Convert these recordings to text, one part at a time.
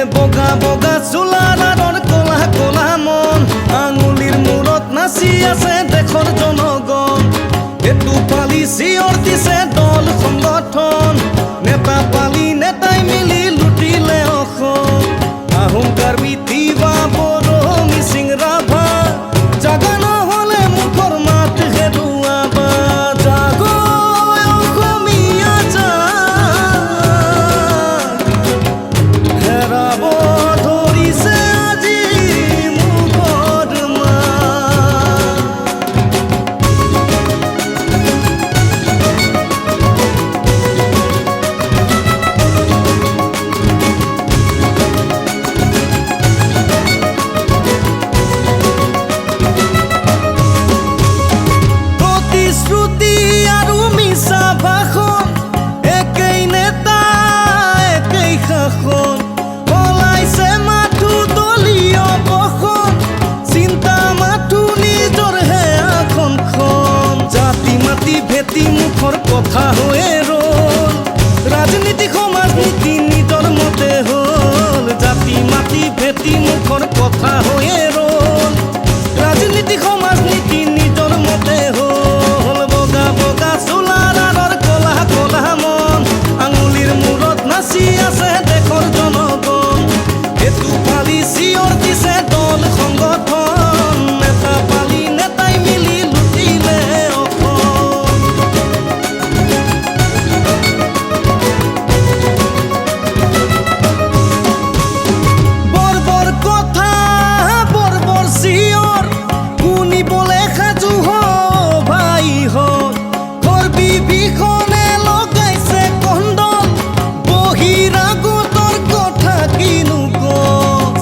বগা বগা চোলাৰ আৰৰ কলা কলা মন আঙুলিৰ মূৰত নাচি আছে দেশৰ জনগণ এটু পালি চিঞৰ দিছে দল সংগঠন নেতা পালি নেতাই মিলি লুটিলে অসম আহোম কাৰ্বি তিৱা বড়ো মিচিং ৰাভা জাগা নহ'লে মুখৰ মাত হেৰুৱাবা জাগো অসমীয়া জাগ হেৰাব ধৰিছে আজি মুখৰ মাত প্ৰতিশ্ৰুতি আৰু মিছা ভাষণ একেই নেতা একেই শাসন পলাইছে মাথো দলীয় বসন চিন্তা মাথো নিজৰহে আসনখন জাতি মাতি ভেটি মুখৰ কথা হৈয়ে ৰল ৰাজনীতি সমাজ নীতি নিজৰ মতে হ'ল জাতি মাতি ভেটি মুখৰ কথা হৈয়ে ৰল ৰাজনীতি সমাজ নীতি নিজৰ মতে হ'ল বগা বগা চোলাৰ আৰৰ কলা কলা মন আঙুলিৰ মূৰত নাচি আছে দেশৰ জনগণ এটু পালি চিঞৰ দিছে দল সংগঠন নেতা পালি নেতাই মিলি লুটিলে অসম বৰ্বৰ কথা বৰ্বৰ চিঞৰ শুনিবলে সাজু হ ভাই হত বিভীষণে লগাইছে কন্দল বহিৰাগতৰ কথা কিনো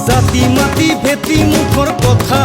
জাতি মাতি ভেটি মুখৰ কথা